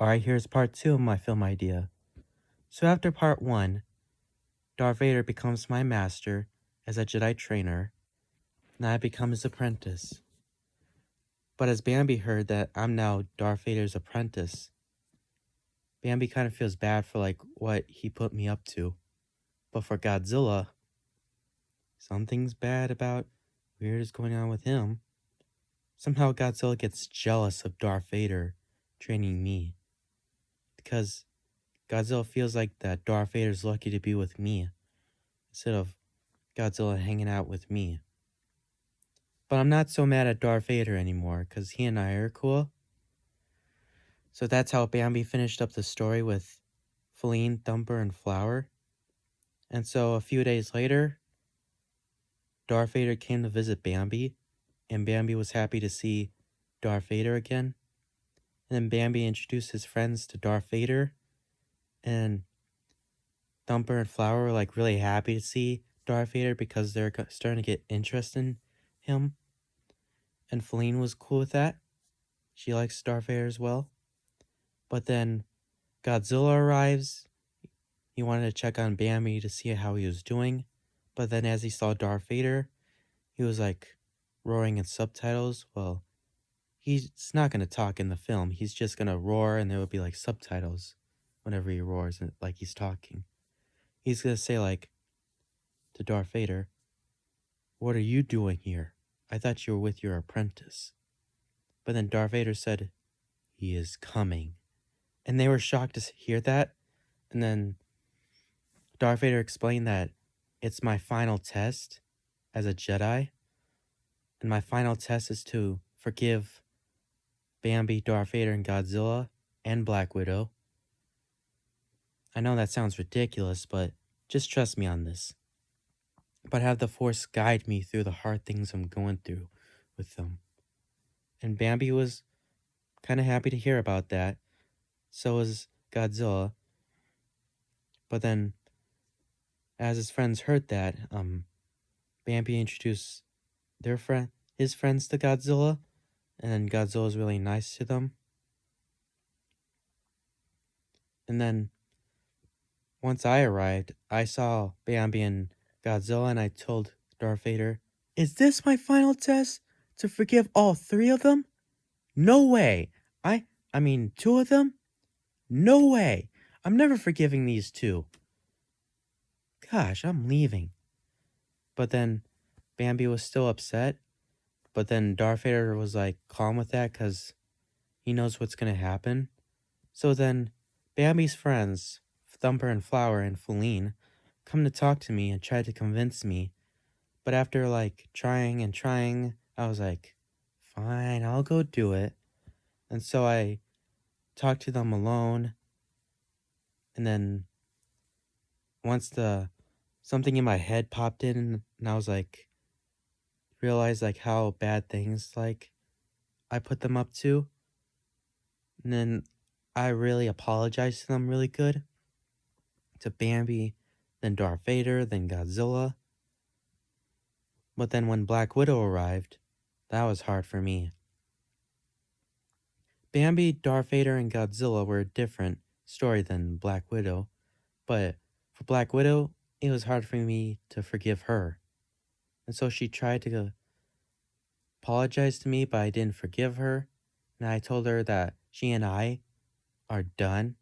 Alright, here's part 2 of my film idea. So after part 1, Darth Vader becomes my master as a Jedi trainer, and I become his apprentice. But as Bambi heard that I'm now Darth Vader's apprentice, Bambi kind of feels bad for what he put me up to. But for Godzilla, something's bad about weird is going on with him. Somehow Godzilla gets jealous of Darth Vader training me. Because Godzilla feels like that Darth Vader's lucky to be with me instead of Godzilla hanging out with me. But I'm not so mad at Darth Vader anymore because he and I are cool. So that's how Bambi finished up the story with Feline, Thumper, and Flower. And so a few days later, Darth Vader came to visit Bambi, and Bambi was happy to see Darth Vader again. And then Bambi introduced his friends to Darth Vader, and Thumper and Flower were really happy to see Darth Vader because they're starting to get interest in him. And Feline was cool with that. She likes Darth Vader as well. But then Godzilla arrives. He wanted to check on Bambi to see how he was doing. But then as he saw Darth Vader, he was roaring in subtitles. Well, he's not going to talk in the film. He's just going to roar and there will be subtitles whenever he roars like he's talking. He's going to say to Darth Vader, "What are you doing here? I thought you were with your apprentice." But then Darth Vader said, "He is coming." And they were shocked to hear that. And then Darth Vader explained that it's my final test as a Jedi. And my final test is to forgive Bambi, Darth Vader, and Godzilla, and Black Widow. I know that sounds ridiculous, but just trust me on this. But have the Force guide me through the hard things I'm going through with them. And Bambi was kind of happy to hear about that. So was Godzilla. But then, as his friends heard that, Bambi introduced his friends to Godzilla, and then Godzilla was really nice to them. And then, once I arrived, I saw Bambi and Godzilla, and I told Darth Vader, "Is this my final test? To forgive all three of them? No way! I mean, two of them? No way! I'm never forgiving these two. Gosh, I'm leaving." But then, Bambi was still upset. But then Darth Vader was calm with that because he knows what's gonna happen. So then Bambi's friends, Thumper and Flower and Feline, come to talk to me and try to convince me. But after trying and trying, I was like, fine, I'll go do it. And so I talked to them alone. And then once something in my head popped in and I was realized how bad things I put them up to. And then I really apologized to them really good. To Bambi, then Darth Vader, then Godzilla. But then when Black Widow arrived, that was hard for me. Bambi, Darth Vader, and Godzilla were a different story than Black Widow. But for Black Widow, it was hard for me to forgive her. And so she tried to apologize to me, but I didn't forgive her. And I told her that she and I are done,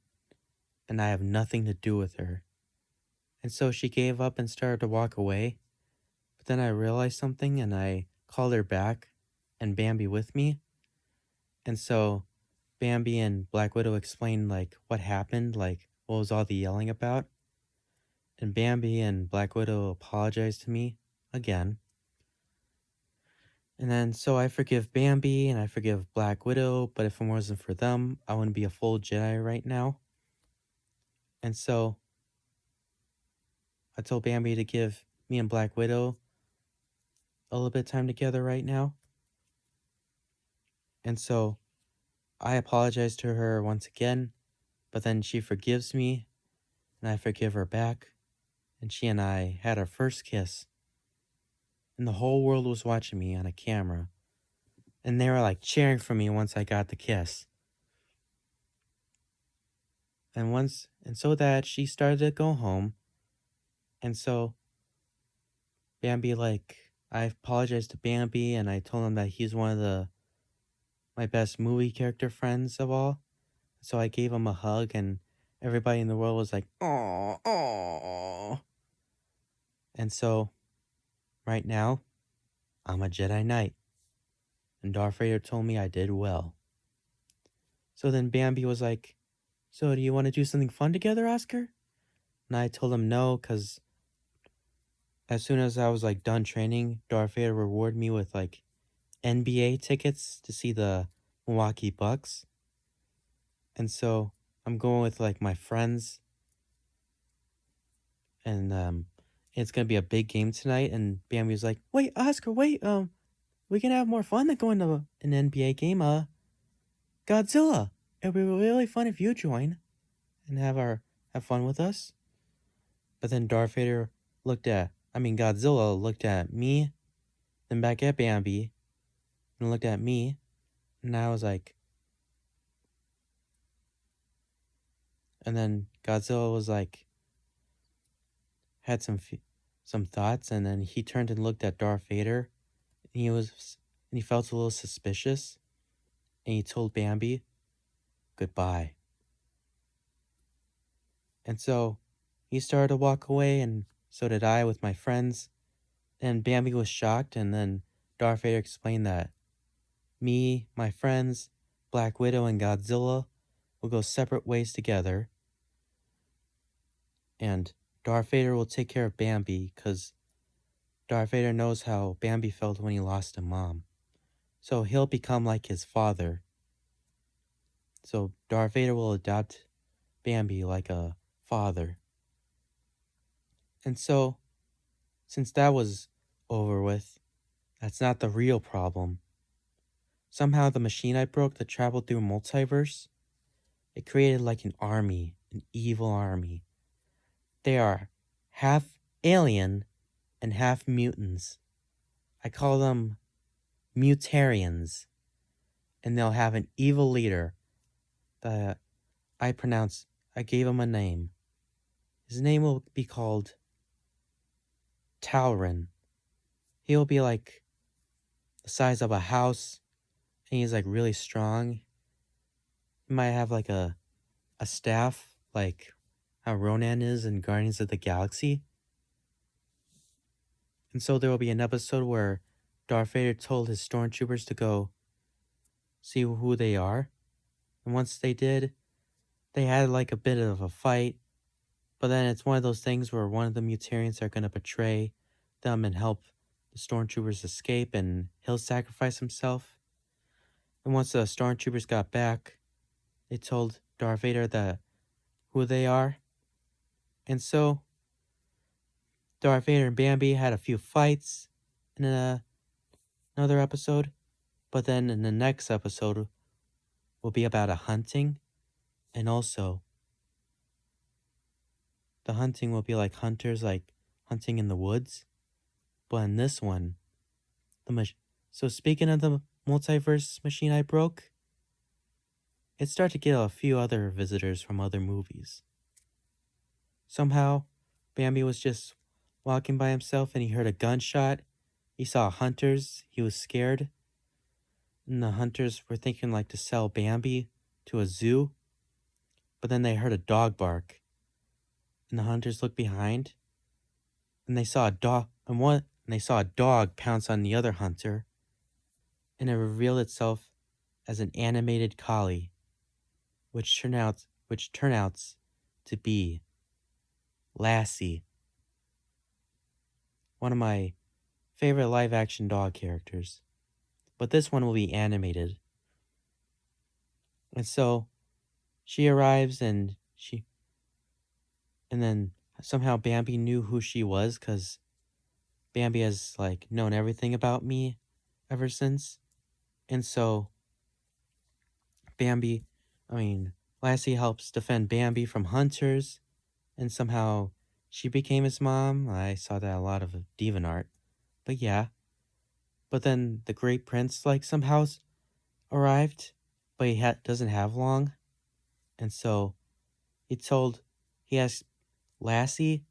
and I have nothing to do with her. And so she gave up and started to walk away. But then I realized something and I called her back and Bambi with me. And so Bambi and Black Widow explained what happened, what was all the yelling about. And Bambi and Black Widow apologized to me again. And then so I forgive Bambi and I forgive Black Widow, but if it wasn't for them, I wouldn't be a full Jedi right now. And so I told Bambi to give me and Black Widow a little bit of time together right now. And so I apologize to her once again, but then she forgives me and I forgive her back. And she and I had our first kiss. And the whole world was watching me on a camera. And they were cheering for me once I got the kiss. And so that she started to go home. And so Bambi, like, I apologized to Bambi and I told him that he's one of my best movie character friends of all. So I gave him a hug and everybody in the world was like, "Oh, oh." And so right now, I'm a Jedi Knight, and Darth Vader told me I did well. So then Bambi was like, "So do you want to do something fun together, Oscar?" And I told him no, because as soon as I was like done training, Darth Vader rewarded me with like NBA tickets to see the Milwaukee Bucks. And so I'm going with like my friends, and it's gonna be a big game tonight. And Bambi was like, "Wait, Oscar, wait, we can have more fun than going to an NBA game. Godzilla. It'd be really fun if you join and have fun with us." But then Godzilla looked at me, then back at Bambi, and looked at me, and I was like, and then Godzilla was like, had some thoughts, and then he turned and looked at Darth Vader, and he felt a little suspicious, and he told Bambi goodbye. And so he started to walk away, and so did I with my friends. And Bambi was shocked, and then Darth Vader explained that me, my friends, Black Widow, and Godzilla will go separate ways together. And Darth Vader will take care of Bambi because Darth Vader knows how Bambi felt when he lost a mom. So he'll become like his father. So Darth Vader will adopt Bambi like a father. And so, since that was over with, that's not the real problem. Somehow the machine I broke that traveled through multiverse, it created like an army, an evil army. They are half alien and half mutants. I call them mutarians. And they'll have an evil leader that I gave him a name. His name will be called Talrin. He'll be like the size of a house, and he's like really strong. He might have like a staff, like how Ronan is in Guardians of the Galaxy. And so there will be an episode where Darth Vader told his stormtroopers to go see who they are. And once they did, they had like a bit of a fight. But then it's one of those things where one of the Mutarians are going to betray them and help the stormtroopers escape, and he'll sacrifice himself. And once the stormtroopers got back, they told Darth Vader who they are. And so Darth Vader and Bambi had a few fights in another episode. But then in the next episode will be about a hunting. And also, the hunting will be like hunters, like hunting in the woods. But in this one, so speaking of the multiverse machine I broke, it started to get a few other visitors from other movies. Somehow, Bambi was just walking by himself and he heard a gunshot. He saw hunters. He was scared. And the hunters were thinking like to sell Bambi to a zoo. But then they heard a dog bark. And the hunters looked behind. And they saw a dog and they saw a dog pounce on the other hunter. And it revealed itself as an animated collie, which turn out to be Lassie, one of my favorite live action dog characters. But this one will be animated. And so she arrives and then somehow Bambi knew who she was because Bambi has like known everything about me ever since. And so Lassie helps defend Bambi from hunters, and somehow she became his mom. I saw that a lot of DeviantArt. But yeah. But then the Great Prince like somehow arrived, but he doesn't have long. And so he asked Lassie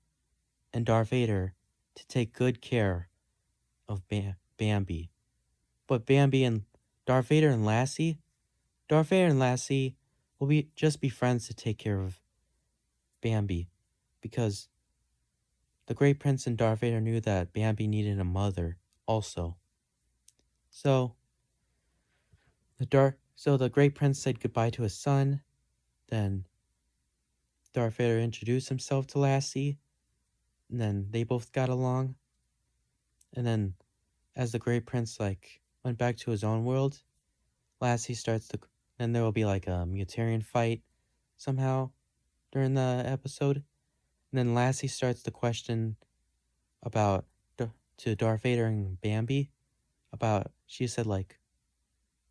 and Darth Vader to take good care of Bambi. But Bambi and Darth Vader and Lassie will just be friends to take care of Bambi, because the Great Prince and Darth Vader knew that Bambi needed a mother also. So the Great Prince said goodbye to his son. Then Darth Vader introduced himself to Lassie, and then they both got along. And then, as the Great Prince went back to his own world, Lassie starts to. Then there will be like a Mutarian fight somehow during the episode. And then Lassie starts to question about to Darth Vader and Bambi about. She said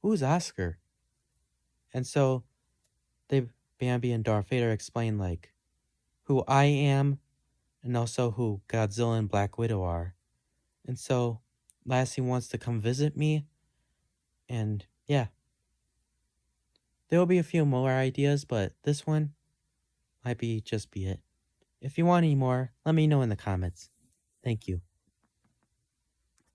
"Who's Oscar?" And so Bambi and Darth Vader explain who I am, and also who Godzilla and Black Widow are. And so Lassie wants to come visit me, and yeah. There will be a few more ideas, but this one might just be it. If you want any more, let me know in the comments. Thank you.